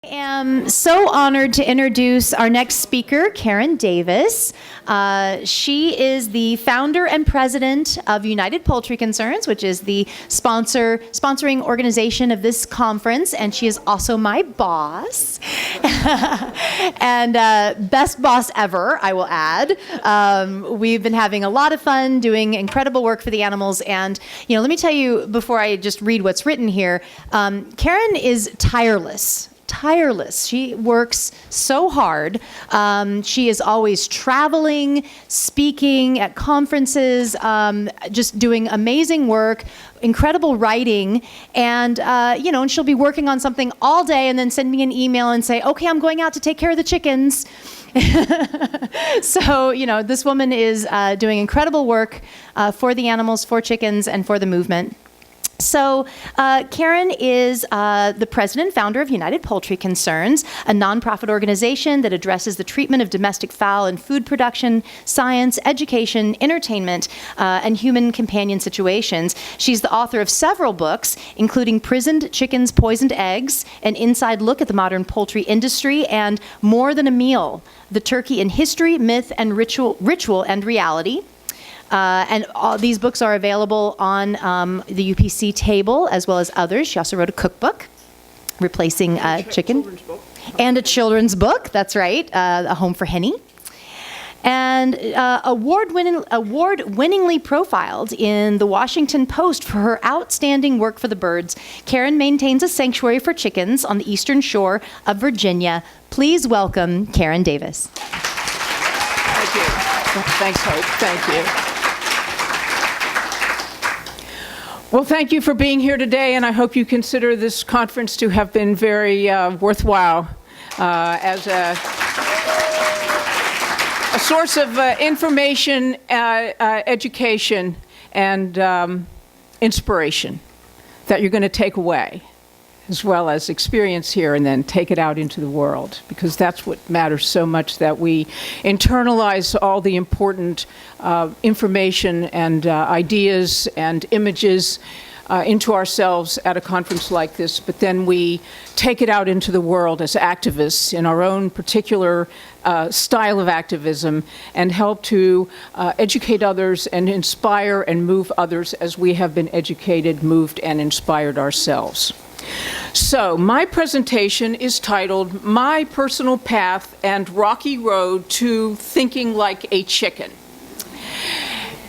I am so honored to introduce our next speaker, Karen Davis. She is the founder and president of United Poultry Concerns, which is the sponsoring organization of this conference, and she is also my boss. And best boss ever, I will add. We've been having a lot of fun doing incredible work for the animals, and let me tell you before I just read what's written here, Karen is tireless. She works so hard. She is always traveling, speaking at conferences, just doing amazing work, incredible writing, and and she'll be working on something all day and then send me an email and say, okay, I'm going out to take care of the chickens. So, this woman is doing incredible work for the animals, for chickens, and for the movement. So Karen is the president and founder of United Poultry Concerns, a nonprofit organization that addresses the treatment of domestic fowl in food production, science, education, entertainment, and human companion situations. She's the author of several books, including Prisoned Chickens, Poisoned Eggs, An Inside Look at the Modern Poultry Industry, and More Than a Meal, The Turkey in History, Myth, and Ritual and Reality. And all these books are available on the UPC table, as well as others. She also wrote a cookbook, Replacing Chicken. And a children's book, that's right, A Home for Henny. And award-winningly profiled in the Washington Post for her outstanding work for the birds, Karen maintains a sanctuary for chickens on the eastern shore of Virginia. Please welcome Karen Davis. Thank you. Thanks, Hope. Thank you. Well, thank you for being here today, and I hope you consider this conference to have been very worthwhile as a source of information, education, and inspiration that you're going to take away, as well as experience here and then take it out into the world, because that's what matters so much, that we internalize all the important information and ideas and images into ourselves at a conference like this, but then we take it out into the world as activists in our own particular style of activism and help to educate others and inspire and move others as we have been educated, moved, and inspired ourselves. So, my presentation is titled, My Personal Path and Rocky Road to Thinking Like a Chicken.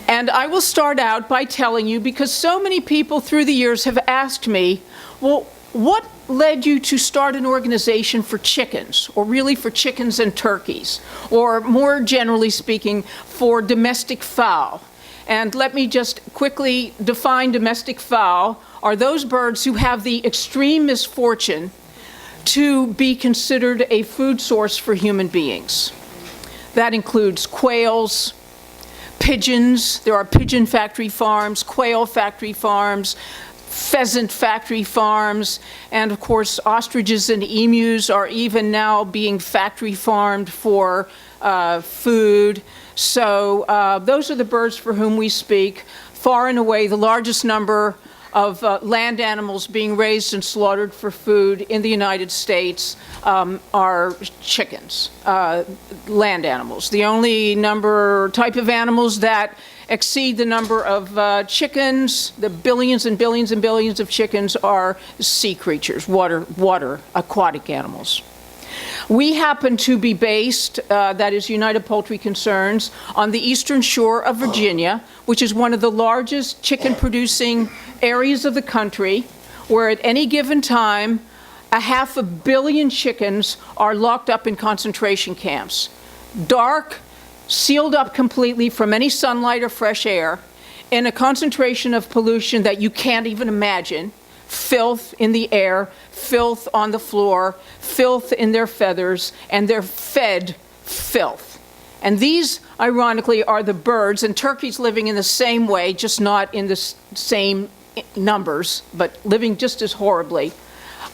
And I will start out by telling you, because so many people through the years have asked me, well, what led you to start an organization for chickens, or really for chickens and turkeys, or more generally speaking, for domestic fowl? And let me just quickly define domestic fowl are those birds who have the extreme misfortune to be considered a food source for human beings. That includes quails, pigeons. There are pigeon factory farms, quail factory farms, pheasant factory farms, and of course ostriches and emus are even now being factory farmed for food. So those are the birds for whom we speak. Far and away the largest number of land animals being raised and slaughtered for food in the United States are chickens, land animals. The only type of animals that exceed the number of chickens, the billions and billions and billions of chickens, are sea creatures, water aquatic animals. We happen to be based, that is United Poultry Concerns, on the eastern shore of Virginia, which is one of the largest chicken-producing areas of the country, where at any given time, 500 million chickens are locked up in concentration camps. Dark, sealed up completely from any sunlight or fresh air, in a concentration of pollution that you can't even imagine. Filth in the air, filth on the floor, filth in their feathers, and they're fed filth. And these, ironically, are the birds, and turkeys living in the same way, just not in the same numbers, but living just as horribly.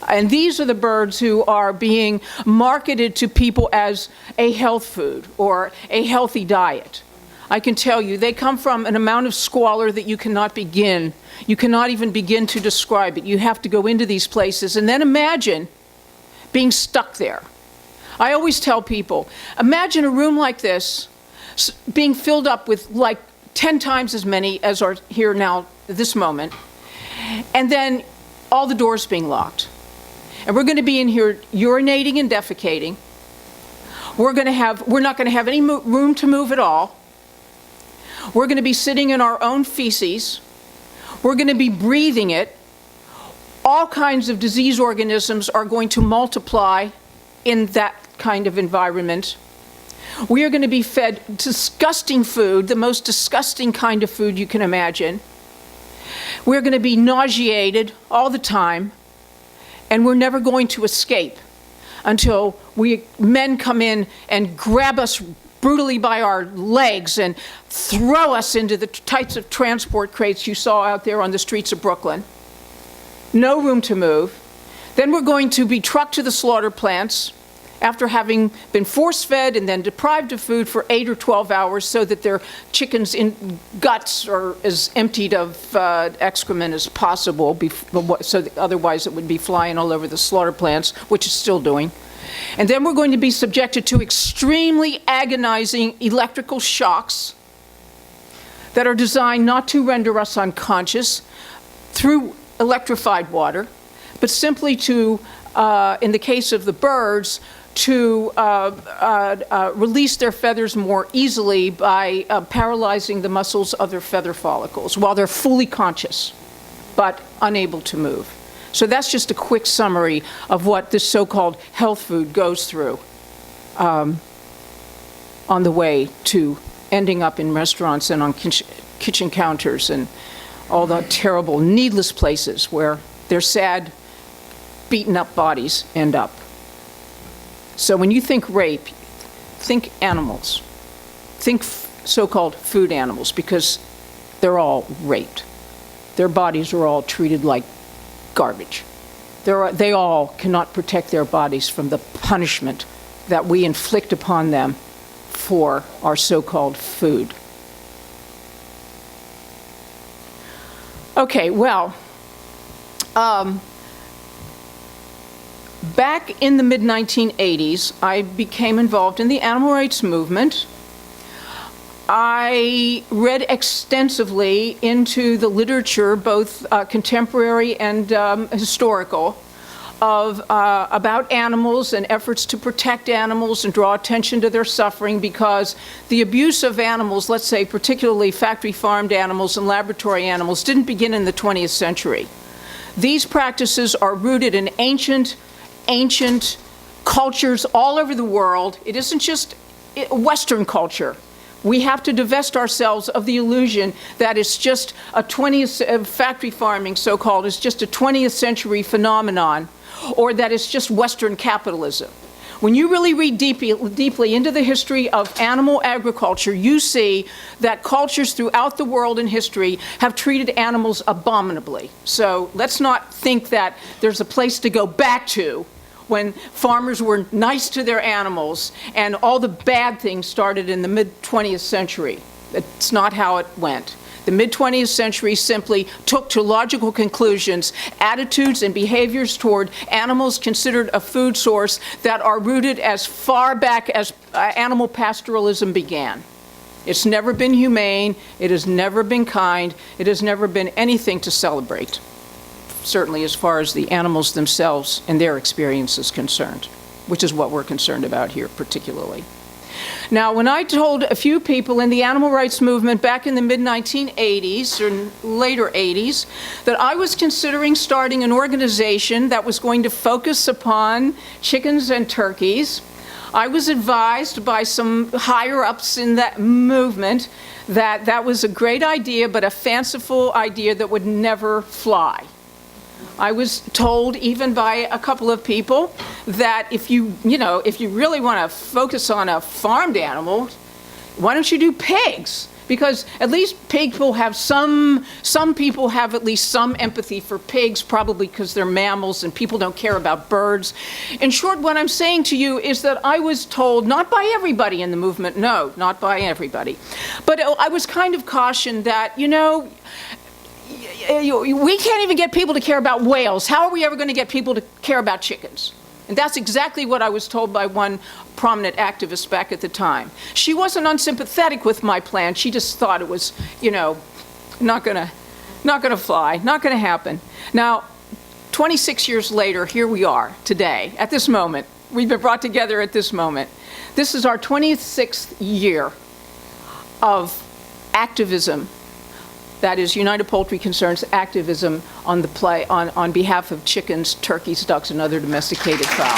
And these are the birds who are being marketed to people as a health food or a healthy diet. I can tell you, they come from an amount of squalor that you cannot even begin to describe it. You have to go into these places and then imagine being stuck there. I always tell people, imagine a room like this being filled up with like 10 times as many as are here now at this moment, and then all the doors being locked. And we're going to be in here urinating and defecating. We're not going to have any room to move at all. We're going to be sitting in our own feces. We're going to be breathing it. All kinds of disease organisms are going to multiply in that kind of environment. We are going to be fed disgusting food, the most disgusting kind of food you can imagine. We're going to be nauseated all the time, and we're never going to escape until men come in and grab us brutally by our legs and throw us into the types of transport crates you saw out there on the streets of Brooklyn. No room to move. Then we're going to be trucked to the slaughter plants after having been force-fed and then deprived of food for 8 or 12 hours so that their chickens' guts are as emptied of excrement as possible, so that otherwise it would be flying all over the slaughter plants, which it's still doing. And then we're going to be subjected to extremely agonizing electrical shocks that are designed not to render us unconscious through electrified water, but simply to, in the case of the birds, to release their feathers more easily by paralyzing the muscles of their feather follicles while they're fully conscious but unable to move. So that's just a quick summary of what this so-called health food goes through on the way to ending up in restaurants and on kitchen counters and all the terrible, needless places where their sad, beaten up bodies end up. So when you think rape, think animals. Think so-called food animals, because they're all raped. Their bodies are all treated like garbage. They all cannot protect their bodies from the punishment that we inflict upon them for our so-called food. Okay, well, back in the mid-1980s, I became involved in the animal rights movement. I read extensively into the literature, both contemporary and historical, about animals and efforts to protect animals and draw attention to their suffering, because the abuse of animals, let's say particularly factory farmed animals and laboratory animals, didn't begin in the 20th century. These practices are rooted in ancient cultures all over the world. It isn't just Western culture. We have to divest ourselves of the illusion that it's just a factory farming, so-called, is just a 20th century phenomenon, or that it's just Western capitalism. When you really read deeply into the history of animal agriculture, you see that cultures throughout the world in history have treated animals abominably. So let's not think that there's a place to go back to when farmers were nice to their animals and all the bad things started in the mid-20th century. That's not how it went. The mid-20th century simply took to logical conclusions attitudes and behaviors toward animals considered a food source that are rooted as far back as animal pastoralism began. It's never been humane, it has never been kind, it has never been anything to celebrate, certainly as far as the animals themselves and their experience is concerned, which is what we're concerned about here particularly. Now, when I told a few people in the animal rights movement back in the mid-1980s or later 80s that I was considering starting an organization that was going to focus upon chickens and turkeys, I was advised by some higher-ups in that movement that that was a great idea, but a fanciful idea that would never fly. I was told, even by a couple of people, that if you really want to focus on a farmed animal, why don't you do pigs? Because at least people have some people have at least some empathy for pigs, probably because they're mammals and people don't care about birds. In short, what I'm saying to you is that I was told, not by everybody in the movement, no, not by everybody, but I was kind of cautioned that, we can't even get people to care about whales. How are we ever going to get people to care about chickens? And that's exactly what I was told by one prominent activist back at the time. She wasn't unsympathetic with my plan. She just thought it was, not gonna fly, not gonna happen. Now, 26 years later, here we are today, at this moment. We've been brought together at this moment. This is our 26th year of activism. That is United Poultry Concerns activism on behalf of chickens, turkeys, ducks, and other domesticated fowl.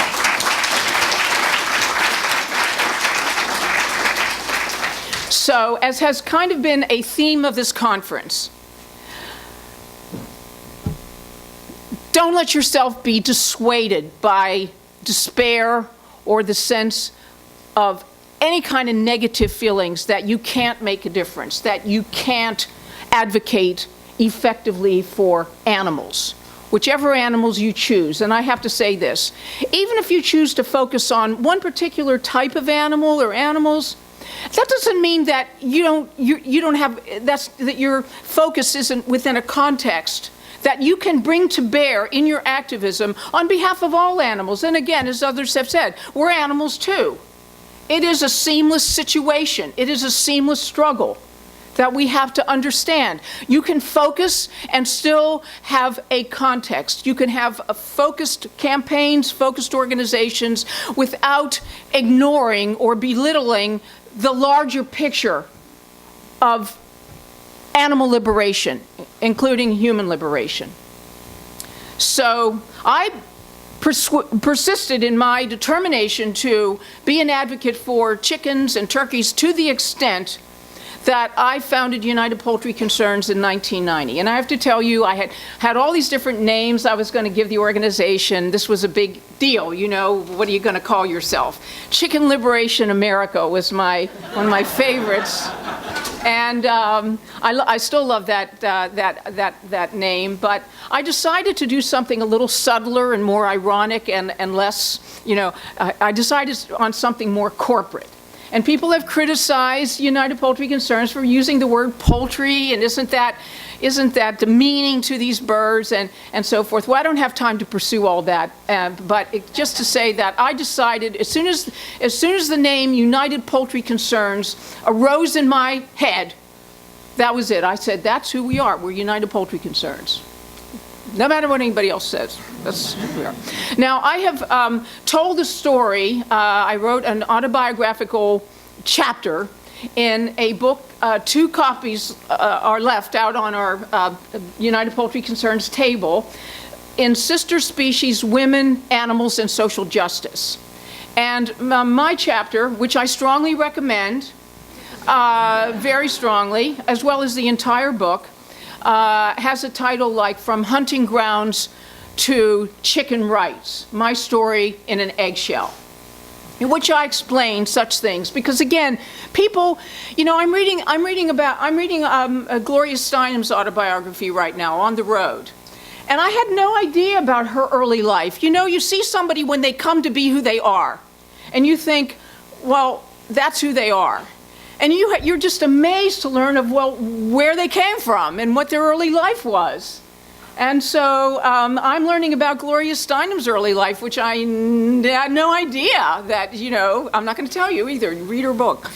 So, as has kind of been a theme of this conference, don't let yourself be dissuaded by despair or the sense of any kind of negative feelings that you can't make a difference, that you can't advocate effectively for animals, whichever animals you choose. And I have to say this, even if you choose to focus on one particular type of animal or animals, that doesn't mean that that your focus isn't within a context that you can bring to bear in your activism on behalf of all animals. And again, as others have said, we're animals too. It is a seamless situation. It is a seamless struggle that we have to understand. You can focus and still have a context. You can have focused campaigns, focused organizations without ignoring or belittling the larger picture of animal liberation, including human liberation. So I persisted in my determination to be an advocate for chickens and turkeys to the extent that I founded United Poultry Concerns in 1990. And I have to tell you, I had all these different names I was going to give the organization. This was a big deal, what are you going to call yourself? Chicken Liberation America was one of my favorites. And I still love that name, but I decided to do something a little subtler and more ironic and less, I decided on something more corporate. And people have criticized United Poultry Concerns for using the word poultry, and isn't that demeaning to these birds and so forth. Well, I don't have time to pursue all that, but just to say that I decided as soon as the name United Poultry Concerns arose in my head, that was it. I said, that's who we are. We're United Poultry Concerns. No matter what anybody else says, that's who we are. Now, I have told the story. I wrote an autobiographical chapter in a book. 2 copies are left out on our United Poultry Concerns table in Sister Species, Women, Animals, and Social Justice. And my chapter, which I strongly recommend, very strongly, as well as the entire book, has a title like From Hunting Grounds to Chicken Rights, My Story in an Eggshell, in which I explain such things. Because again, people, I'm reading Gloria Steinem's autobiography right now, On the Road. And I had no idea about her early life. You see somebody when they come to be who they are, and you think, well, that's who they are. And you're just amazed to learn of, where they came from and what their early life was. And so I'm learning about Gloria Steinem's early life, which I had no idea that, I'm not going to tell you either. Read her book.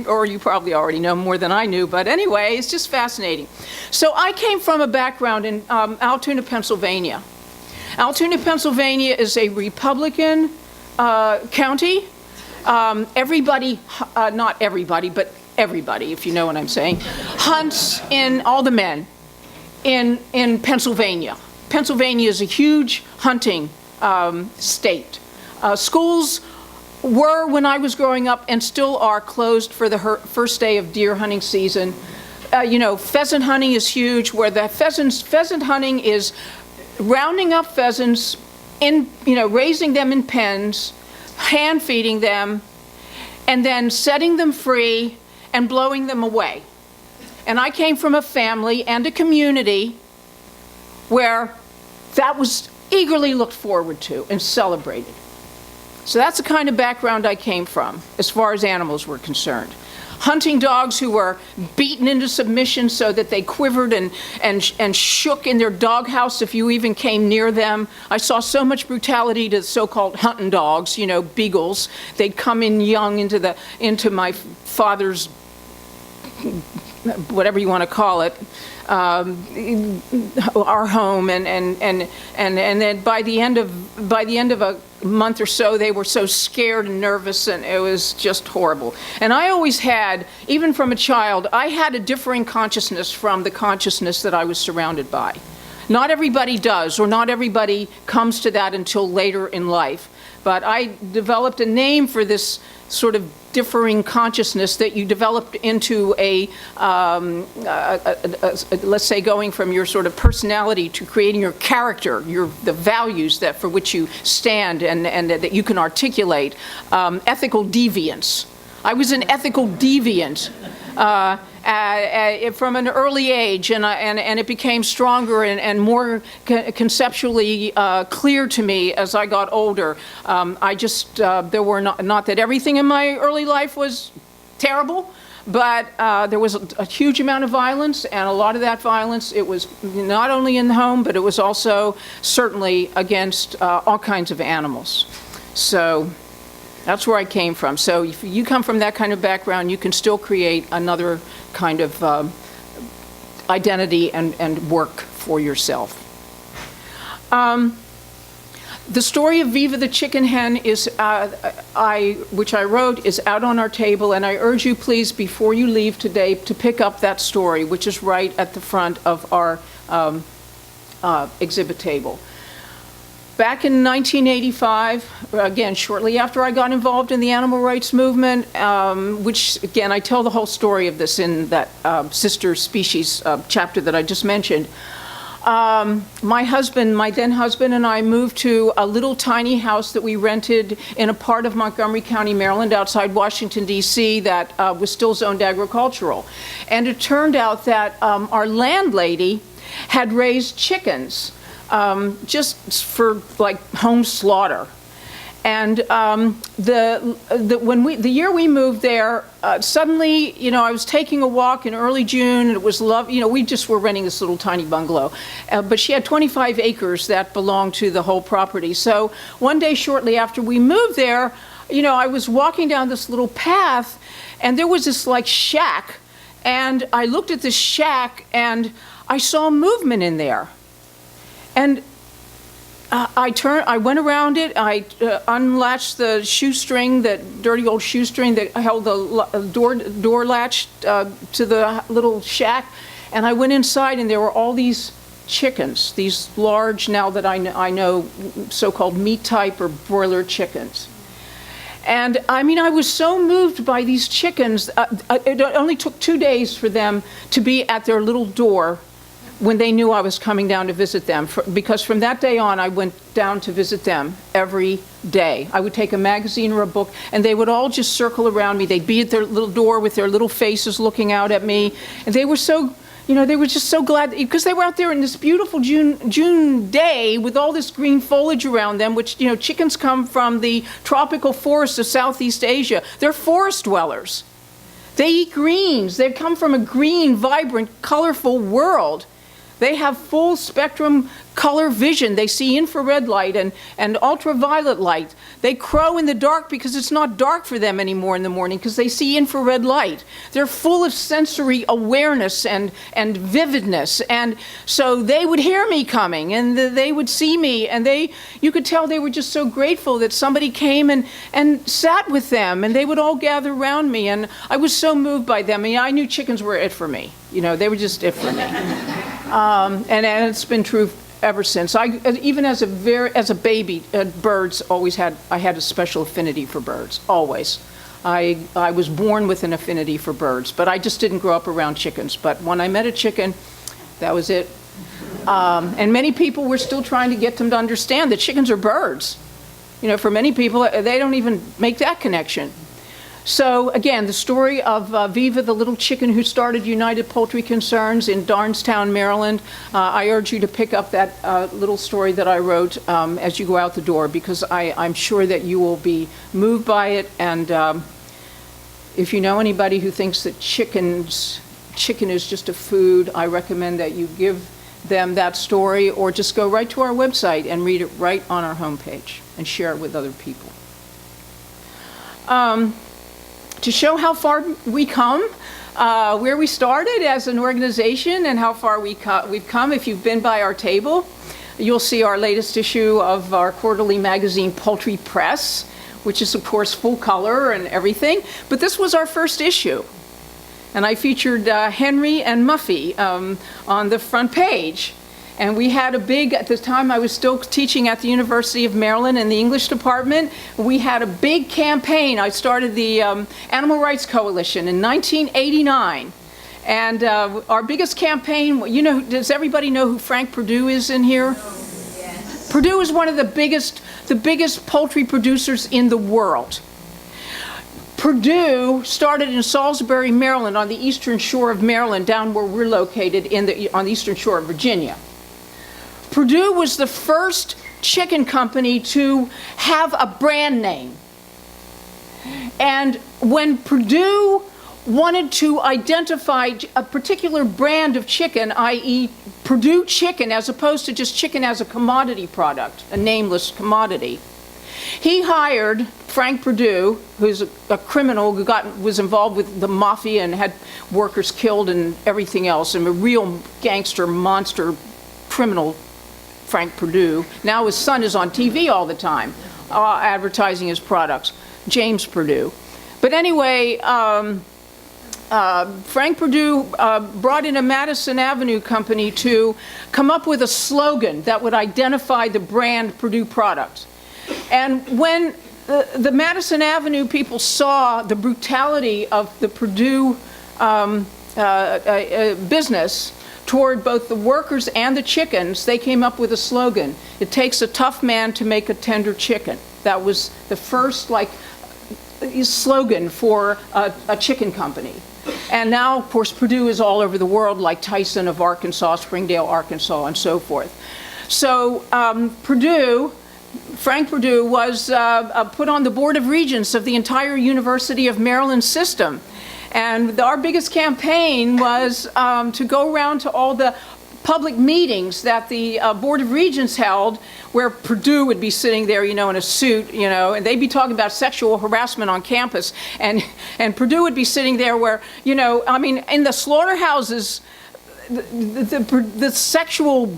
Or you probably already know more than I knew. But anyway, it's just fascinating. So I came from a background in Altoona, Pennsylvania. Altoona, Pennsylvania is a Republican county. Everybody, not everybody, but everybody, if you know what I'm saying, hunts all the men in Pennsylvania. Pennsylvania is a huge hunting state. Schools were, when I was growing up, and still are closed for the first day of deer hunting season. Pheasant hunting is huge, where the pheasant hunting is rounding up pheasants, raising them in pens, hand feeding them, and then setting them free and blowing them away. And I came from a family and a community where that was eagerly looked forward to and celebrated. So that's the kind of background I came from, as far as animals were concerned. Hunting dogs who were beaten into submission so that they quivered and shook in their doghouse if you even came near them. I saw so much brutality to so-called hunting dogs, you know, beagles. They'd come in young into my father's, whatever you want to call it, our home, and then by the end of a month or so, they were so scared and nervous, and it was just horrible. And I always had, even from a child, I had a differing consciousness from the consciousness that I was surrounded by. Not everybody does, or not everybody comes to that until later in life. But I developed a name for this sort of differing consciousness that you developed into let's say, going from your sort of personality to creating your character, the values that for which you stand and that you can articulate. Ethical deviance. I was an ethical deviant from an early age, and it became stronger and more conceptually clear to me as I got older. There were not that everything in my early life was terrible, but there was a huge amount of violence, and a lot of that violence, it was not only in the home, but it was also certainly against all kinds of animals. So that's where I came from. So if you come from that kind of background, you can still create another kind of identity and work for yourself. The story of Viva the Chicken Hen is, which I wrote, is out on our table, and I urge you, please, before you leave today, to pick up that story, which is right at the front of our exhibit table. Back in 1985, again, shortly after I got involved in the animal rights movement, which, again, I tell the whole story of this in that sister species chapter that I just mentioned, my then husband, and I moved to a little tiny house that we rented in a part of Montgomery County, Maryland, outside Washington, D.C., that was still zoned agricultural. And it turned out that our landlady had raised chickens, just for like home slaughter. And the year we moved there, suddenly, you know, I was taking a walk in early June, and it was we just were renting this little tiny bungalow, but she had 25 acres that belonged to the whole property. So one day shortly after we moved there, you know, I was walking down this little path, and there was this like shack, and I looked at this shack, and I saw movement in there. And I went around it, I unlatched the shoestring, that dirty old shoestring that held the door latch to the little shack, and I went inside, and there were all these chickens, these large, now that I know, so-called meat type or broiler chickens. And I mean, I was so moved by these chickens. It only took 2 days for them to be at their little door when they knew I was coming down to visit them, because from that day on, I went down to visit them every day. I would take a magazine or a book, and they would all just circle around me. They'd be at their little door with their little faces looking out at me, and they were so, you know, they were just so glad, because they were out there in this beautiful June day with all this green foliage around them, which, you know, chickens come from the tropical forests of Southeast Asia. They're forest dwellers. They eat greens. They come from a green, vibrant, colorful world. They have full spectrum color vision. They see infrared light and ultraviolet light. They crow in the dark because it's not dark for them anymore in the morning, because they see infrared light. They're full of sensory awareness and vividness. And so they would hear me coming, and they would see me, and you could tell they were just so grateful that somebody came and sat with them, and they would all gather around me, and I was so moved by them. I mean, I knew chickens were it for me. You know, they were just it for me. And it's been true ever since. Even as a baby, birds I had a special affinity for birds, always. I was born with an affinity for birds, but I just didn't grow up around chickens. But when I met a chicken, that was it. And many people were still trying to get them to understand that chickens are birds. You know, for many people, they don't even make that connection. So again, the story of Viva, the little chicken who started United Poultry Concerns in Darnestown, Maryland. I urge you to pick up that little story that I wrote as you go out the door, because I'm sure that you will be moved by it. And if you know anybody who thinks that chicken is just a food, I recommend that you give them that story, or just go right to our website and read it right on our homepage and share it with other people. To show how far we come, where we started as an organization and how far we've come, if you've been by our table, you'll see our latest issue of our quarterly magazine, Poultry Press, which is, of course, full color and everything. But this was our first issue. And I featured Henry and Muffy on the front page. And we had a big, at the time I was still teaching at the University of Maryland in the English department, we had a big campaign. I started the Animal Rights Coalition in 1989. And our biggest campaign, you know, does everybody know who Frank Perdue is in here? Yes. Perdue is one of the biggest poultry producers in the world. Perdue started in Salisbury, Maryland, on the eastern shore of Maryland, down where we're located on the eastern shore of Virginia. Perdue was the first chicken company to have a brand name. And when Perdue wanted to identify a particular brand of chicken, i.e. Perdue chicken, as opposed to just chicken as a commodity product, a nameless commodity, he hired Frank Perdue, who's a criminal who was involved with the mafia and had workers killed and everything else, and a real gangster, monster, criminal, Frank Perdue. Now his son is on TV all the time, advertising his products, James Perdue. But anyway, Frank Perdue brought in a Madison Avenue company to come up with a slogan that would identify the brand Perdue products. And when the Madison Avenue people saw the brutality of the Perdue business toward both the workers and the chickens, they came up with a slogan: "It takes a tough man to make a tender chicken." That was the first slogan for a chicken company. And now, of course, Perdue is all over the world, like Tyson of Arkansas, Springdale, Arkansas, and so forth. So Frank Perdue was put on the Board of Regents of the entire University of Maryland system. And our biggest campaign was to go around to all the public meetings that the Board of Regents held, where Perdue would be sitting there, you know, in a suit, you know, and they'd be talking about sexual harassment on campus. And Perdue would be sitting there where, you know, I mean, in the slaughterhouses, the sexual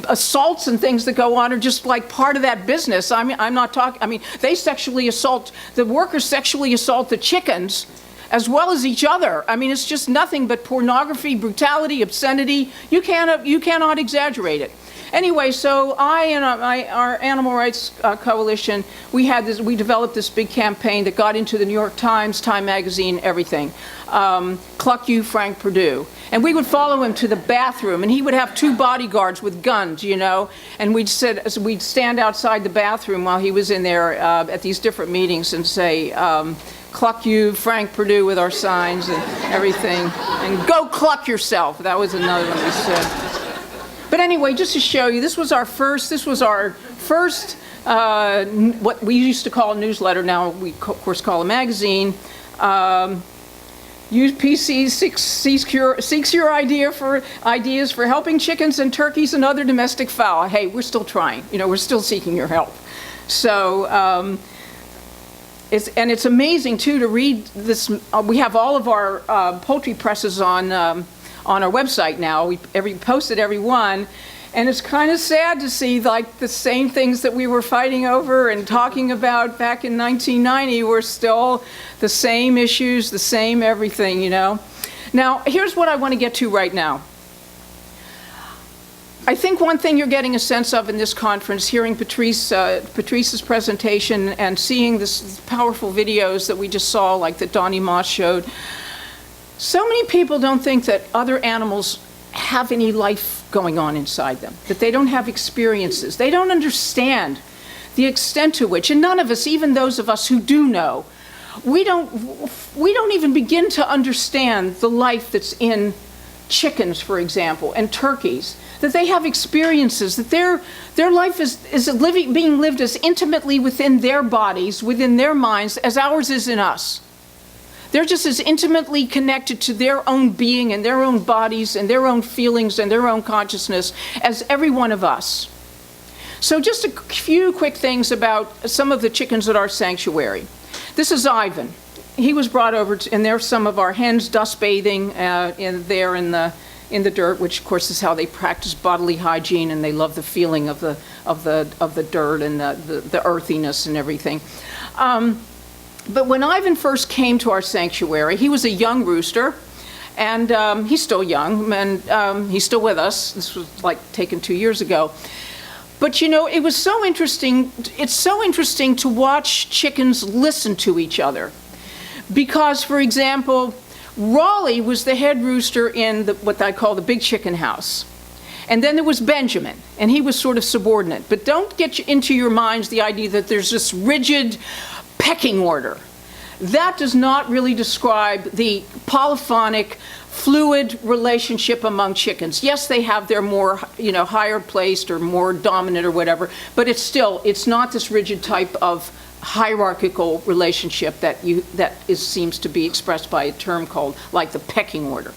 assaults and things that go on are just like part of that business. I mean, I'm not talking, I mean, the workers sexually assault the chickens as well as each other. I mean, it's just nothing but pornography, brutality, obscenity. You cannot exaggerate it. Anyway, so I and our Animal Rights Coalition, we developed this big campaign that got into the New York Times, Time Magazine, everything. Cluck you, Frank Perdue. And we would follow him to the bathroom, and he would have 2 bodyguards with guns, you know, and we'd stand outside the bathroom while he was in there at these different meetings and say, "Cluck you, Frank Perdue," with our signs and everything, and "Go cluck yourself." That was another one we said. But anyway, just to show you, this was our first what we used to call a newsletter, now we of course call a magazine. UPC seeks your ideas for helping chickens and turkeys and other domestic fowl. Hey, we're still trying. You know, we're still seeking your help. So it's amazing too to read this. We have all of our poultry presses on our website now. We posted every one. And it's kind of sad to see like the same things that we were fighting over and talking about back in 1990 were still the same issues, the same everything, you know. Now, here's what I want to get to right now. I think one thing you're getting a sense of in this conference, hearing Patrice's presentation and seeing these powerful videos that we just saw, like that Donnie Moss showed, so many people don't think that other animals have any life going on inside them, that they don't have experiences. They don't understand the extent to which, and none of us, even those of us who do know, we don't even begin to understand the life that's in chickens, for example, and turkeys, that they have experiences, that their life is being lived as intimately within their bodies, within their minds, as ours is in us. They're just as intimately connected to their own being and their own bodies and their own feelings and their own consciousness as every one of us. So just a few quick things about some of the chickens at our sanctuary. This is Ivan. He was brought over, and there's some of our hens dust bathing in the dirt, which of course is how they practice bodily hygiene, and they love the feeling of the dirt and the earthiness and everything. But when Ivan first came to our sanctuary, he was a young rooster, and he's still young, and he's still with us. This was like taken 2 years ago. But you know, it was so interesting. It's so interesting to watch chickens listen to each other. Because, for example, Raleigh was the head rooster in what I call the big chicken house. And then there was Benjamin, and he was sort of subordinate. But don't get into your minds the idea that there's this rigid pecking order. That does not really describe the polyphonic, fluid relationship among chickens. Yes, they have their more, higher placed or more dominant or whatever, but it's not this rigid type of hierarchical relationship that seems to be expressed by a term called like the pecking order.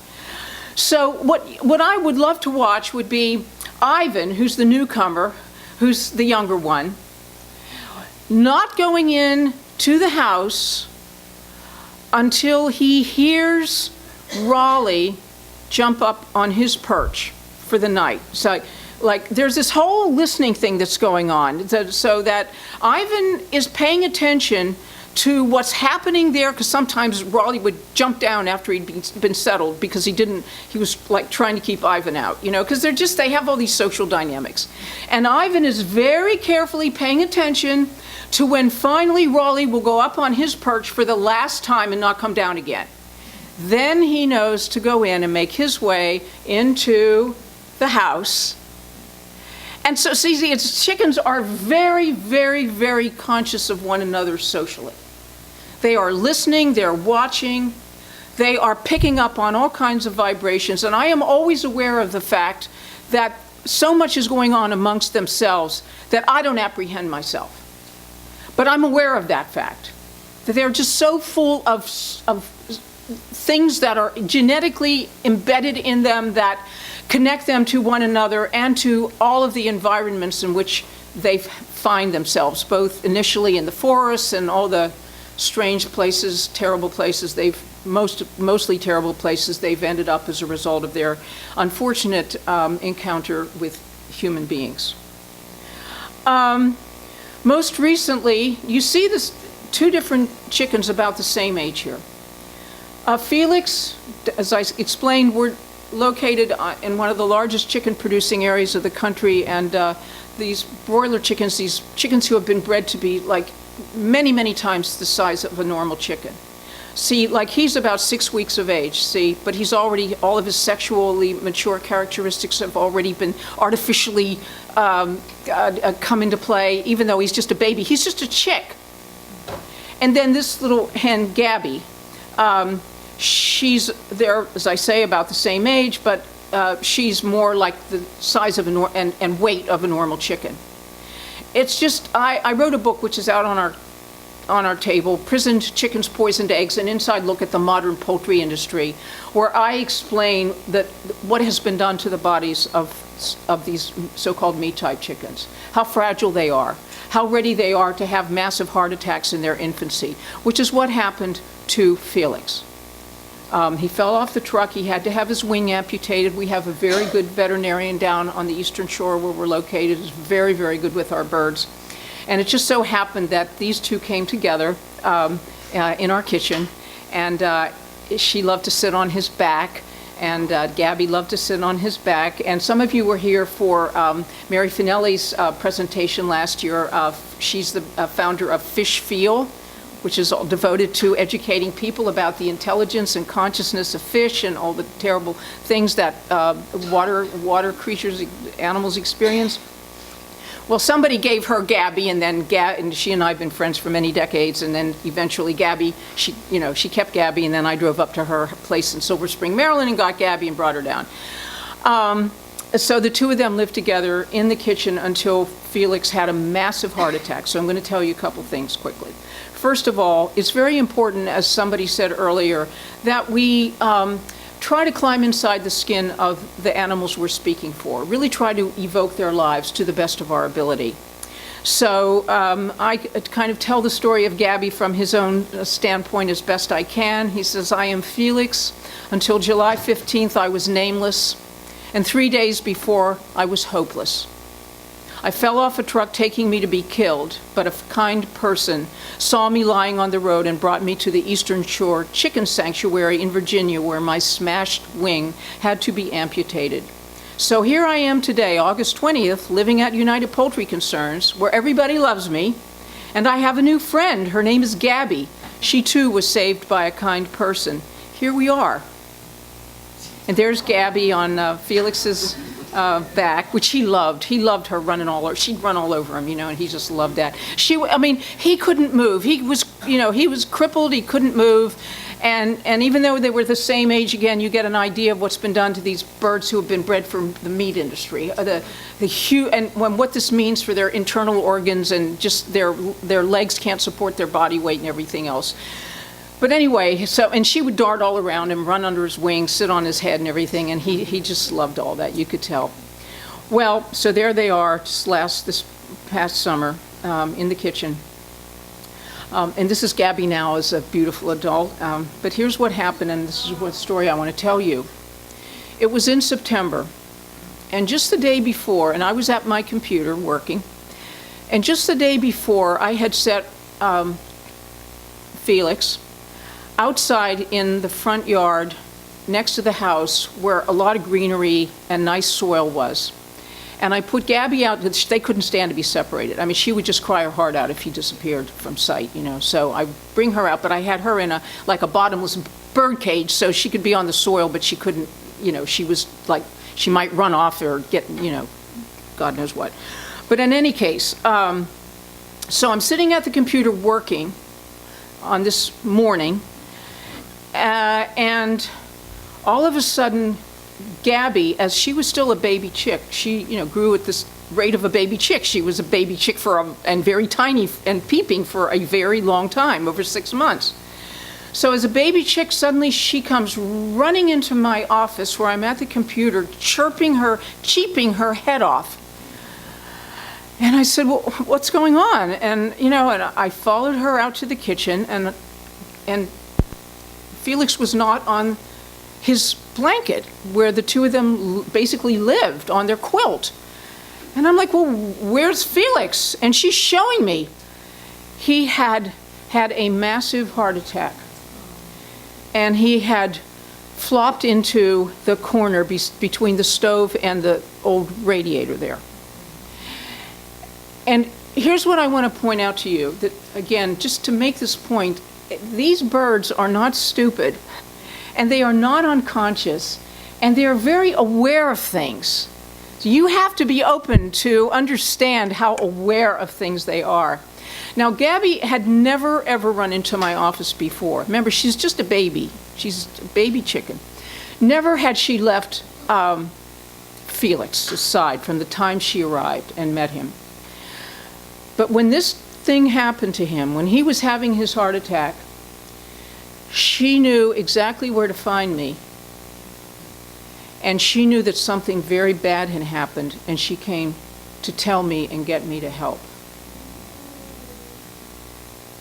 So what I would love to watch would be Ivan, who's the newcomer, who's the younger one, not going in to the house until he hears Raleigh jump up on his perch for the night. So like there's this whole listening thing that's going on, so that Ivan is paying attention to what's happening there, because sometimes Raleigh would jump down after he'd been settled because he was like trying to keep Ivan out, because they have all these social dynamics. And Ivan is very carefully paying attention to when finally Raleigh will go up on his perch for the last time and not come down again. Then he knows to go in and make his way into the house. And so, see, chickens are very, very, very conscious of one another socially. They are listening, they're watching, they are picking up on all kinds of vibrations. And I am always aware of the fact that so much is going on amongst themselves that I don't apprehend myself. But I'm aware of that fact, that they're just so full of things that are genetically embedded in them that connect them to one another and to all of the environments in which they find themselves, both initially in the forests and all the strange places, terrible places mostly terrible places they've ended up as a result of their unfortunate encounter with human beings. Most recently, you see this two different chickens about the same age here. Felix, as I explained, we're located in one of the largest chicken producing areas of the country, and these broiler chickens, these chickens who have been bred to be like many, many times the size of a normal chicken. See, like he's about 6 weeks of age, see, but he's already, all of his sexually mature characteristics have already been artificially come into play, even though he's just a baby. He's just a chick. And then this little hen, Gabby, she's there, as I say, about the same age, but she's more like the size of and weight of a normal chicken. It's just, I wrote a book which is out on our table, Prisoned Chickens, Poisoned Eggs, an inside look at the modern poultry industry, where I explain that what has been done to the bodies of these so-called meat-type chickens, how fragile they are, how ready they are to have massive heart attacks in their infancy, which is what happened to Felix. He fell off the truck. He had to have his wing amputated. We have a very good veterinarian down on the Eastern Shore where we're located. He's very, very good with our birds. And it just so happened that these two came together in our kitchen, and she loved to sit on his back, and Gabby loved to sit on his back. And some of you were here for Mary Finelli's presentation last year. She's the founder of Fish Feel, which is all devoted to educating people about the intelligence and consciousness of fish and all the terrible things that water creatures, animals experience. Well, somebody gave her Gabby, and then and she and I have been friends for many decades, and then eventually Gabby, she kept Gabby, and then I drove up to her place in Silver Spring, Maryland, and got Gabby and brought her down. So the two of them lived together in the kitchen until Felix had a massive heart attack. So I'm going to tell you a couple things quickly. First of all, it's very important, as somebody said earlier, that we try to climb inside the skin of the animals we're speaking for, really try to evoke their lives to the best of our ability. So I kind of tell the story of Gabby from his own standpoint as best I can. He says, I am Felix. Until July 15th, I was nameless, and 3 days before, I was hopeless. I fell off a truck taking me to be killed, but a kind person saw me lying on the road and brought me to the Eastern Shore Chicken Sanctuary in Virginia, where my smashed wing had to be amputated. So here I am today, August 20th, living at United Poultry Concerns, where everybody loves me, and I have a new friend. Her name is Gabby. She too was saved by a kind person. Here we are. And there's Gabby on Felix's back, which he loved. He loved her running all over. She'd run all over him, and he just loved that. He couldn't move. He was crippled. He couldn't move. And even though they were the same age, again, you get an idea of what's been done to these birds who have been bred for the meat industry. What this means for their internal organs, and just their legs can't support their body weight and everything else. But anyway, and she would dart all around him, run under his wings, sit on his head and everything, and he just loved all that, you could tell. Well, so there they are, this past summer, in the kitchen. And this is Gabby now as a beautiful adult. But here's what happened, and this is what story I want to tell you. It was in September, and just the day before, and I was at my computer working, and just the day before, I had set Felix outside in the front yard next to the house where a lot of greenery and nice soil was. And I put Gabby out. They couldn't stand to be separated. She would just cry her heart out if he disappeared from sight, So I bring her out, but I had her in a bottomless bird cage so she could be on the soil, but she couldn't, she was she might run off or get, God knows what. But in any case, so I'm sitting at the computer working on this morning, and all of a sudden, Gabby, as she was still a baby chick, she grew at this rate of a baby chick. She was a baby chick and very tiny and peeping for a very long time, over 6 months. So as a baby chick, suddenly she comes running into my office where I'm at the computer, cheeping her head off. And I said, well, what's going on? And and I followed her out to the kitchen, and Felix was not on his blanket where the two of them basically lived, on their quilt. And I'm like, well, where's Felix? And she's showing me. He had a massive heart attack, and he had flopped into the corner between the stove and the old radiator there. And here's what I want to point out to you, that again, just to make this point, these birds are not stupid, and they are not unconscious, and they are very aware of things. So you have to be open to understand how aware of things they are. Now, Gabby had never, ever run into my office before. Remember, she's just a baby. She's a baby chicken. Never had she left Felix aside from the time she arrived and met him. But when this thing happened to him, when he was having his heart attack, she knew exactly where to find me. And she knew that something very bad had happened, and she came to tell me and get me to help.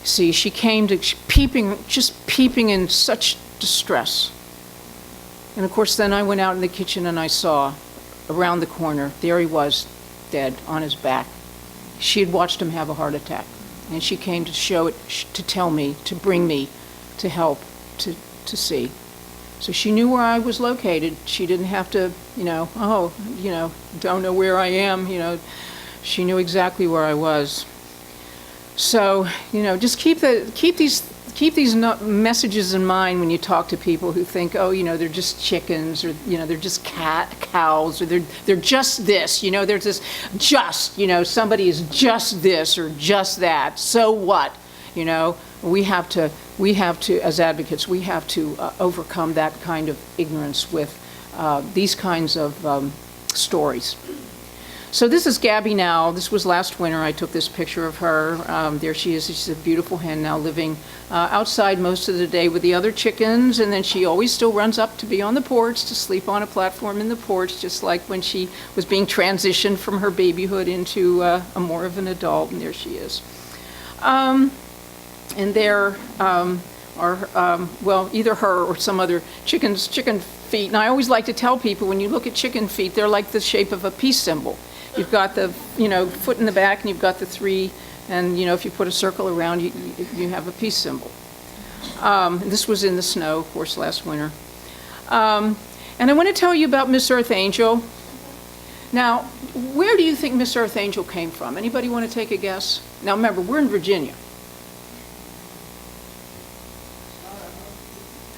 See, she came to peeping in such distress. And of course, then I went out in the kitchen and I saw around the corner, there he was, dead on his back. She had watched him have a heart attack, and she came to show it, to tell me, to bring me, to help, to see. So she knew where I was located. She didn't have to, don't know where I am, she knew exactly where I was. So, just keep keep these messages in mind when you talk to people who think, oh, they're just chickens, or, they're just cows, or they're just this, there's this somebody is just this or just that. So what? We have to, as advocates, we have to overcome that kind of ignorance with these kinds of stories. So this is Gabby now. This was last winter. I took this picture of her. There she is. She's a beautiful hen now, living outside most of the day with the other chickens, and then she always still runs up to be on the porch, to sleep on a platform in the porch, just like when she was being transitioned from her babyhood into a more of an adult, and there she is. And there are, well, either her or some other chicken feet. And I always like to tell people, when you look at chicken feet, they're like the shape of a peace symbol. You've got the, foot in the back, and you've got the three, and, if you put a circle around, you have a peace symbol. This was in the snow, of course, last winter. And I want to tell you about Miss Earth Angel. Now, where do you think Miss Earth Angel came from? Anybody want to take a guess? Now, remember, we're in Virginia.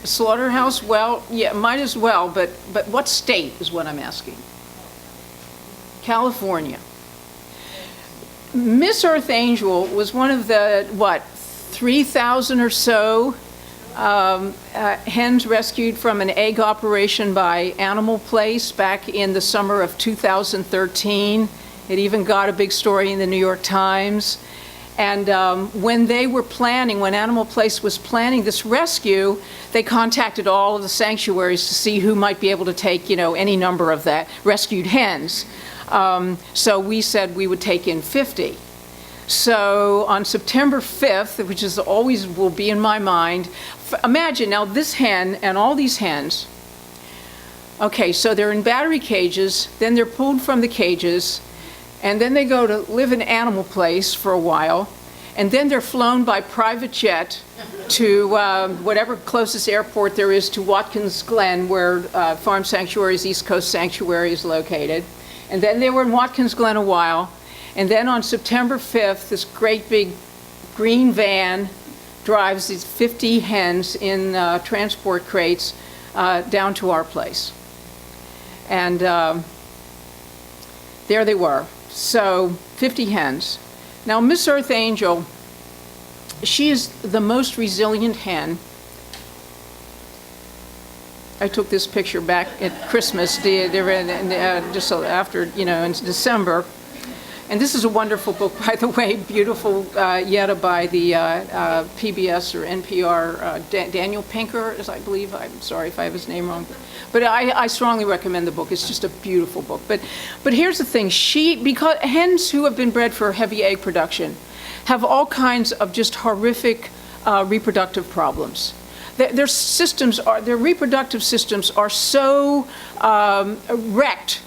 Slaughterhouse? Well, yeah, might as well, but what state is what I'm asking? California. Miss Earth Angel was one of the, 3,000 or so hens rescued from an egg operation by Animal Place back in the summer of 2013. It even got a big story in the New York Times. And when they were planning, when Animal Place was planning this rescue, they contacted all of the sanctuaries to see who might be able to take, any number of that rescued hens. So we said we would take in 50. So on September 5th, which is always will be in my mind, imagine now this hen and all these hens. Okay, so they're in battery cages, then they're pulled from the cages, and then they go to live in Animal Place for a while, and then they're flown by private jet to whatever closest airport there is to Watkins Glen, where Farm Sanctuary's East Coast Sanctuary is located. And then they were in Watkins Glen a while, and then on September 5th, this great big green van drives these 50 hens in transport crates down to our place. And there they were. So 50 hens. Now Miss Earth Angel, she is the most resilient hen. I took this picture back at Christmas, just after, in December. And this is a wonderful book, by the way, beautiful Yetta by the PBS or NPR, Daniel Pinker, as I believe. I'm sorry if I have his name wrong. But I strongly recommend the book. It's just a beautiful book. But here's the thing. Because hens who have been bred for heavy egg production have all kinds of just horrific reproductive problems. Their reproductive systems are so wrecked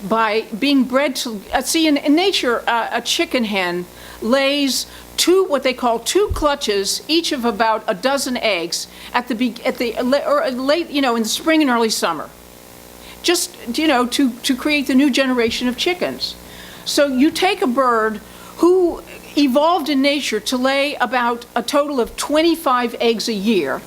by being bred to, see, in nature, a chicken hen lays what they call two clutches, each of about a dozen eggs at late, in the spring and early summer, just, to create the new generation of chickens. So you take a bird who evolved in nature to lay about a total of 25 eggs a year,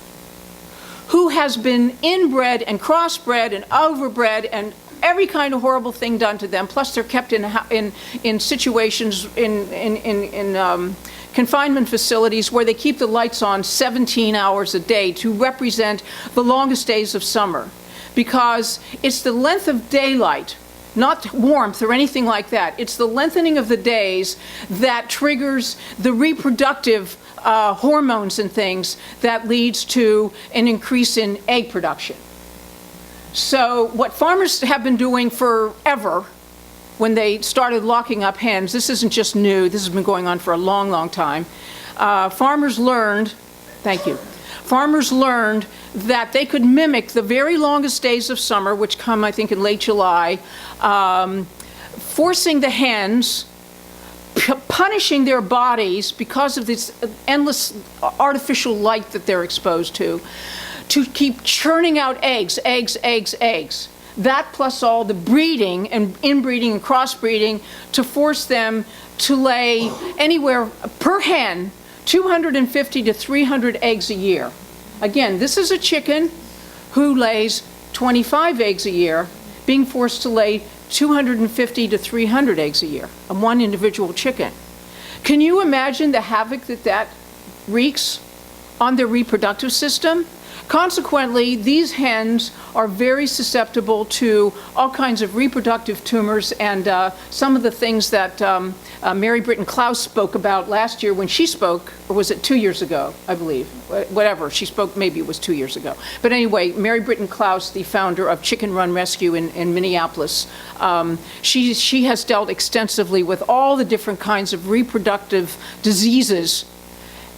who has been inbred and crossbred and overbred and every kind of horrible thing done to them. Plus, they're kept in situations in confinement facilities where they keep the lights on 17 hours a day to represent the longest days of summer, because it's the length of daylight, not warmth or anything like that. It's the lengthening of the days that triggers the reproductive hormones and things that leads to an increase in egg production. So what farmers have been doing forever, when they started locking up hens, this isn't just new, this has been going on for a long, long time. Farmers learned that they could mimic the very longest days of summer, which come, I think, in late July, forcing the hens, punishing their bodies because of this endless artificial light that they're exposed to keep churning out eggs. That plus all the breeding and inbreeding and crossbreeding to force them to lay anywhere per hen 250 to 300 eggs a year. Again, this is a chicken who lays 25 eggs a year, being forced to lay 250 to 300 eggs a year, one individual chicken. Can you imagine the havoc that that wreaks on their reproductive system? Consequently, these hens are very susceptible to all kinds of reproductive tumors, and some of the things that Mary Britton Klaus spoke about last year when she spoke, or was it 2 years ago, I believe, whatever, she spoke, maybe it was 2 years ago. But anyway, Mary Britton Klaus, the founder of Chicken Run Rescue in Minneapolis, she has dealt extensively with all the different kinds of reproductive diseases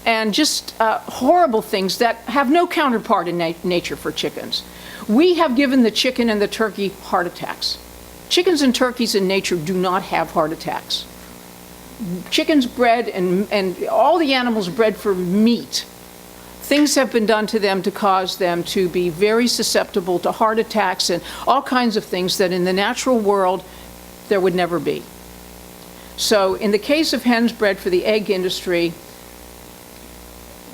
and just horrible things that have no counterpart in nature for chickens. We have given the chicken and the turkey heart attacks. Chickens and turkeys in nature do not have heart attacks. Chickens bred and all the animals bred for meat, things have been done to them to cause them to be very susceptible to heart attacks and all kinds of things that in the natural world there would never be. So in the case of hens bred for the egg industry,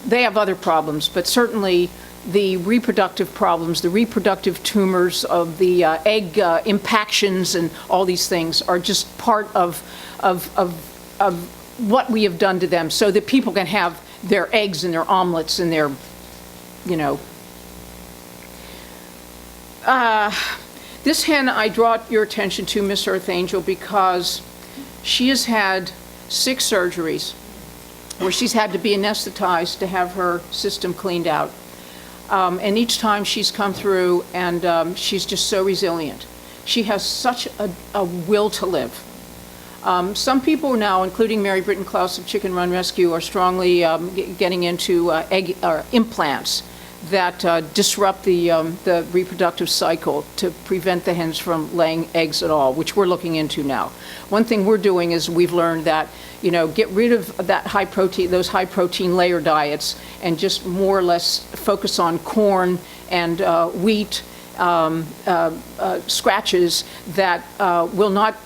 they have other problems, but certainly the reproductive problems, the reproductive tumors of the egg impactions and all these things are just part of what we have done to them so that people can have their eggs and their omelets and their, you know. This hen I draw your attention to, Miss Earth Angel, because she has had 6 surgeries where she's had to be anesthetized to have her system cleaned out. And each time she's come through and she's just so resilient. She has such a will to live. Some people now, including Mary Britton Klaus of Chicken Run Rescue, are strongly getting into egg implants that disrupt the reproductive cycle to prevent the hens from laying eggs at all, which we're looking into now. One thing we're doing is we've learned that, you know, get rid of that high protein, those high protein layer diets, and just more or less focus on corn and wheat scratches that will not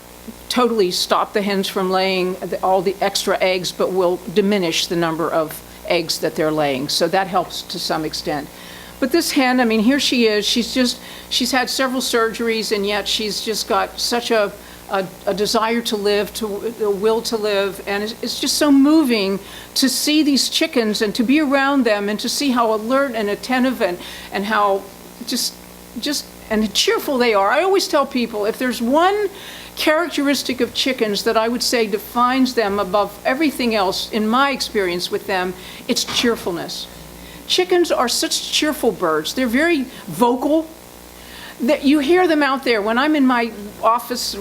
totally stop the hens from laying all the extra eggs, but will diminish the number of eggs that they're laying. So that helps to some extent. But this hen, I mean, here she is. She's had several surgeries, and yet she's just got such a desire to live, a will to live, and it's just so moving to see these chickens and to be around them and to see how alert and attentive and how just and cheerful they are. I always tell people, if there's one characteristic of chickens that I would say defines them above everything else in my experience with them, it's cheerfulness. Chickens are such cheerful birds. They're very vocal. That you hear them out there. When I'm in my office,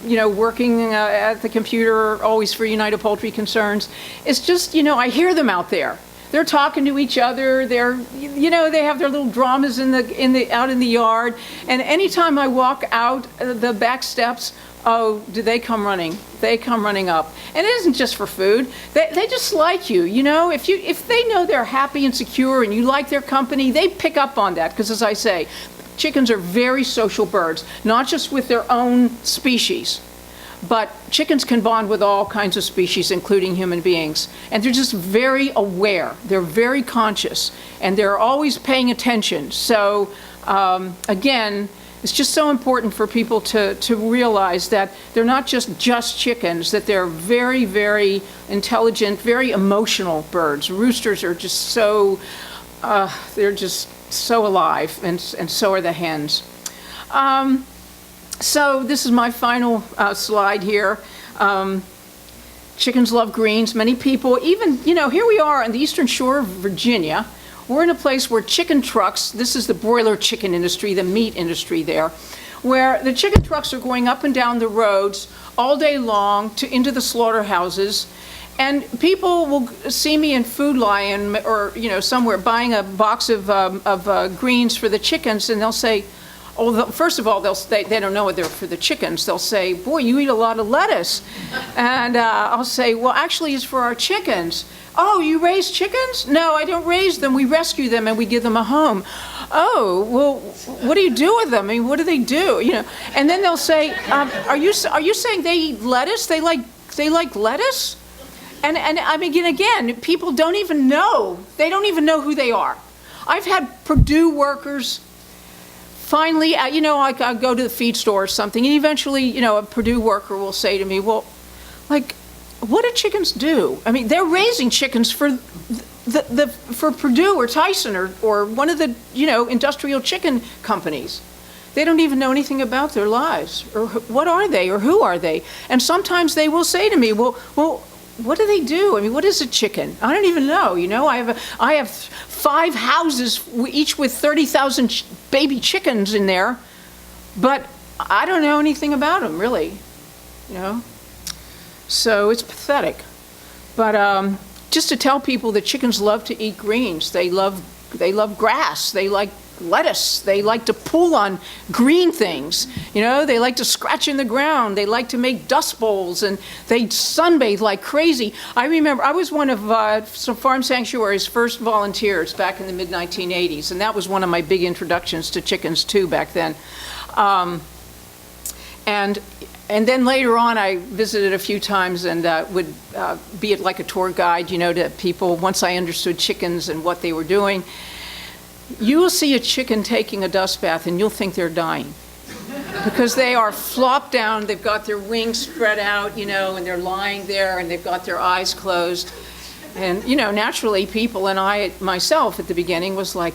you know, working at the computer, always for United Poultry Concerns, it's just, you know, I hear them out there. They're talking to each other. They're, you know, they have their little dramas out in the yard. And anytime I walk out the back steps, oh, do they come running? They come running up. And it isn't just for food. They just like you, you know. If they know they're happy and secure and you like their company, they pick up on that. Because as I say, chickens are very social birds, not just with their own species, but chickens can bond with all kinds of species, including human beings. And they're just very aware. They're very conscious. And they're always paying attention. So, again, it's just so important for people to realize that they're not just chickens, that they're very, very intelligent, very emotional birds. Roosters are just so, they're just so alive, and so are the hens. So this is my final slide here. Chickens love greens. Many people, even, you know, here we are on the eastern shore of Virginia. We're in a place where chicken trucks, this is the broiler chicken industry, the meat industry there, where the chicken trucks are going up and down the roads all day long into the slaughterhouses. And people will see me in Food Lion or, you know, somewhere buying a box of greens for the chickens, and they'll say, oh, first of all, they don't know they're for the chickens. They'll say, boy, you eat a lot of lettuce. And I'll say, well, actually, it's for our chickens. Oh, you raise chickens? No, I don't raise them. We rescue them and we give them a home. Oh, well, what do you do with them? I mean, what do they do? You know, and then they'll say, are you saying they eat lettuce? They like lettuce? And I mean, again, people don't even know. They don't even know who they are. I've had Purdue workers finally, I go to the feed store or something, and eventually, a Purdue worker will say to me, well, like, what do chickens do? I mean, they're raising chickens for for Purdue or Tyson or one of the, industrial chicken companies. They don't even know anything about their lives, or what are they, or who are they? And sometimes they will say to me, well, what do they do? I mean, what is a chicken? I don't even know. I have 5 houses, each with 30,000 baby chickens in there, but I don't know anything about them, really. So it's pathetic. But just to tell people that chickens love to eat greens. They love grass. They like lettuce. They like to pull on green things. They like to scratch in the ground. They like to make dust bowls, and they sunbathe like crazy. I remember I was one of some Farm Sanctuary's first volunteers back in the mid-1980s, and that was one of my big introductions to chickens too back then. And then later on, I visited a few times and would be like a tour guide, to people once I understood chickens and what they were doing. You will see a chicken taking a dust bath and you'll think they're dying because they are flopped down, they've got their wings spread out, and they're lying there and they've got their eyes closed. And, naturally people, and I myself at the beginning was like,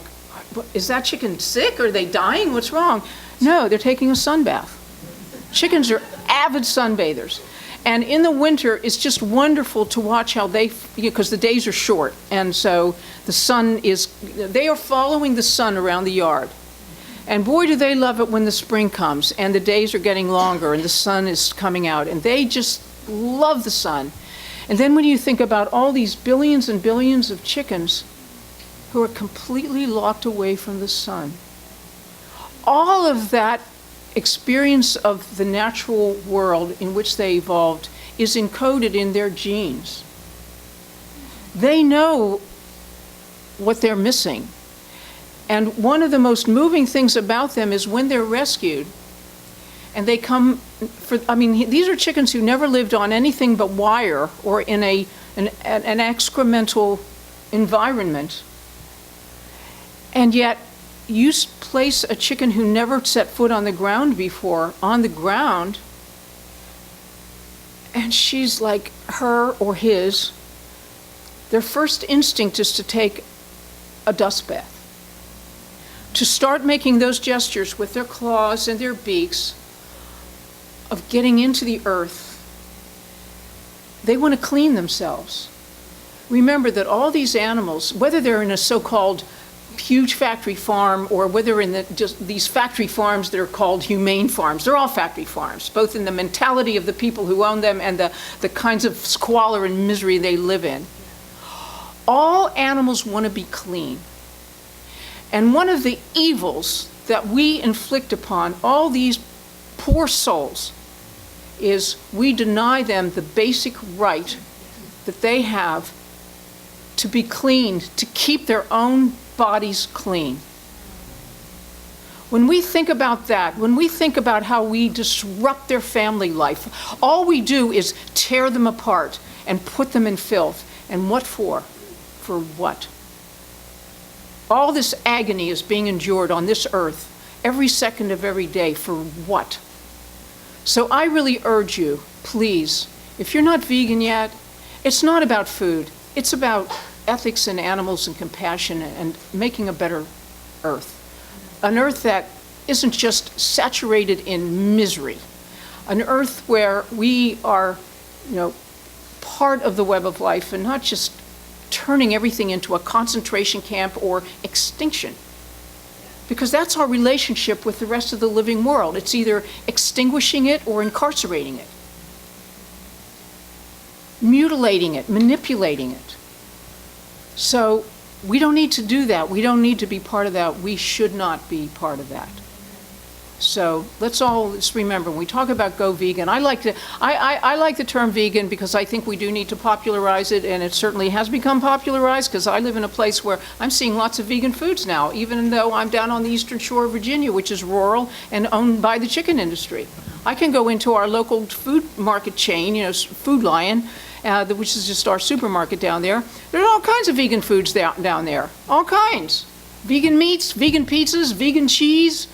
is that chicken sick? Are they dying? What's wrong? No, they're taking a sun bath. Chickens are avid sunbathers. And in the winter, it's just wonderful to watch how because the days are short. And so they are following the sun around the yard. And boy, do they love it when the spring comes and the days are getting longer and the sun is coming out. And they just love the sun. And then when you think about all these billions and billions of chickens who are completely locked away from the sun, all of that experience of the natural world in which they evolved is encoded in their genes. They know what they're missing. And one of the most moving things about them is when they're rescued and they come these are chickens who never lived on anything but wire or in an excremental environment. And yet you place a chicken who never set foot on the ground before on the ground, and she's like her or his, their first instinct is to take a dust bath, to start making those gestures with their claws and their beaks of getting into the earth. They want to clean themselves. Remember that all these animals, whether they're in a so-called huge factory farm or whether in just these factory farms that are called humane farms, they're all factory farms, both in the mentality of the people who own them and the kinds of squalor and misery they live in. All animals want to be clean. And one of the evils that we inflict upon all these poor souls is we deny them the basic right that they have to be clean, to keep their own bodies clean. When we think about that, when we think about how we disrupt their family life, all we do is tear them apart and put them in filth. And what for? For what? All this agony is being endured on this earth every second of every day. For what? So I really urge you, please, if you're not vegan yet, it's not about food. It's about ethics and animals and compassion and making a better earth. An earth that isn't just saturated in misery. An earth where we are, part of the web of life and not just turning everything into a concentration camp or extinction. Because that's our relationship with the rest of the living world. It's either extinguishing it or incarcerating it. Mutilating it, manipulating it. So we don't need to do that. We don't need to be part of that. We should not be part of that. So let's remember, when we talk about go vegan, I like the term vegan because I think we do need to popularize it, and it certainly has become popularized because I live in a place where I'm seeing lots of vegan foods now, even though I'm down on the eastern shore of Virginia, which is rural and owned by the chicken industry. I can go into our local food market chain, Food Lion, which is just our supermarket down there. There's all kinds of vegan foods down there, all kinds. Vegan meats, vegan pizzas, vegan cheese,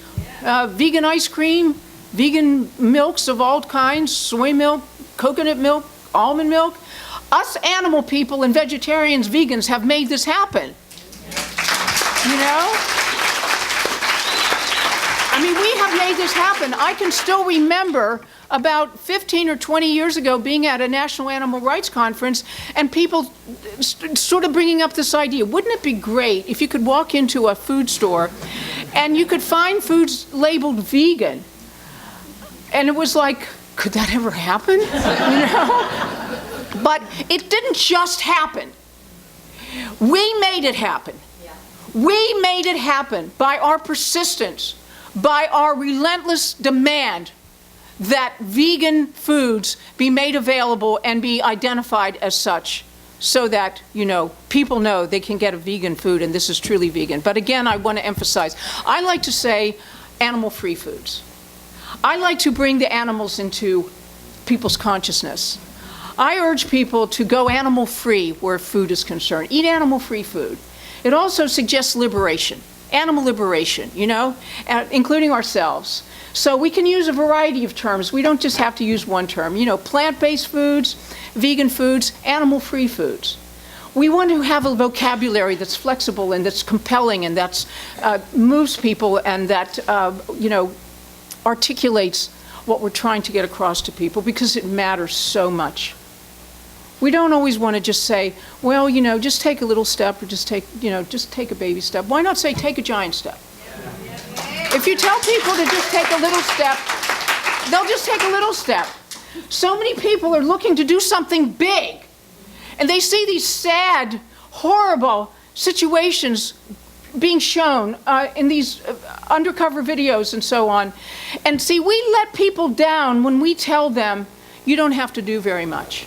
vegan ice cream, vegan milks of all kinds, soy milk, coconut milk, almond milk. Us animal people and vegetarians, vegans have made this happen. You know? I mean, we have made this happen. I can still remember about 15 or 20 years ago being at a National Animal Rights Conference and people sort of bringing up this idea. Wouldn't it be great if you could walk into a food store and you could find foods labeled vegan? And it was like, could that ever happen? You know? But it didn't just happen. We made it happen. We made it happen by our persistence, by our relentless demand that vegan foods be made available and be identified as such so that, you know, people know they can get a vegan food and this is truly vegan. But again, I want to emphasize, I like to say animal-free foods. I like to bring the animals into people's consciousness. I urge people to go animal-free where food is concerned. Eat animal-free food. It also suggests liberation, animal liberation, you know, including ourselves. So we can use a variety of terms. We don't just have to use one term. You know, plant-based foods, vegan foods, animal-free foods. We want to have a vocabulary that's flexible and that's compelling and that moves people and that, you know, articulates what we're trying to get across to people because it matters so much. We don't always want to just say, well, you know, just take a little step or just take, you know, just take a baby step. Why not say take a giant step? If you tell people to just take a little step, they'll just take a little step. So many people are looking to do something big, and they see these sad, horrible situations being shown in these undercover videos and so on. And see, we let people down when we tell them, you don't have to do very much.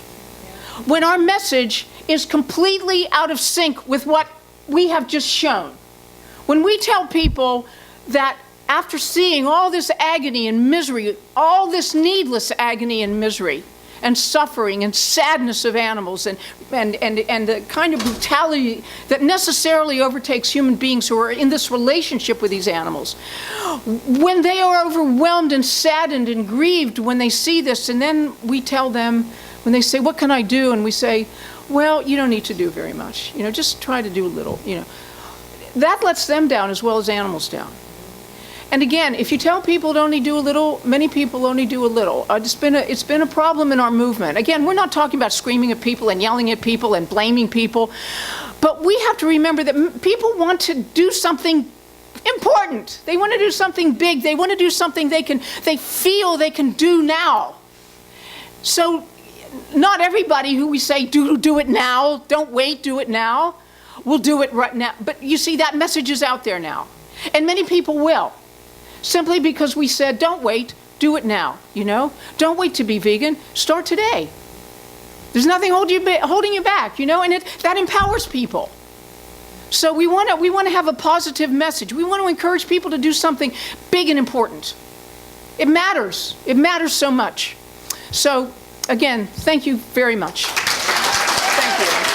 When our message is completely out of sync with what we have just shown. When we tell people that after seeing all this agony and misery, all this needless agony and misery and suffering and sadness of animals and the kind of brutality that necessarily overtakes human beings who are in this relationship with these animals, when they are overwhelmed and saddened and grieved when they see this, and then we tell them, when they say, what can I do? And we say, well, you don't need to do very much. You know, just try to do a little, you know. That lets them down as well as animals down. And again, if you tell people to only do a little, many people only do a little. It's been a problem in our movement. Again, we're not talking about screaming at people and yelling at people and blaming people. But we have to remember that people want to do something important. They want to do something big. They want to do something they feel they can do now. So not everybody who we say, do it now, don't wait, do it now, will do it right now. But you see, that message is out there now. And many people will. Simply because we said, don't wait, do it now, you know? Don't wait to be vegan, start today. There's nothing holding you back, you know? And that empowers people. So we want to have a positive message. We want to encourage people to do something big and important. It matters. It matters so much. So, again, thank you very much. Thank you.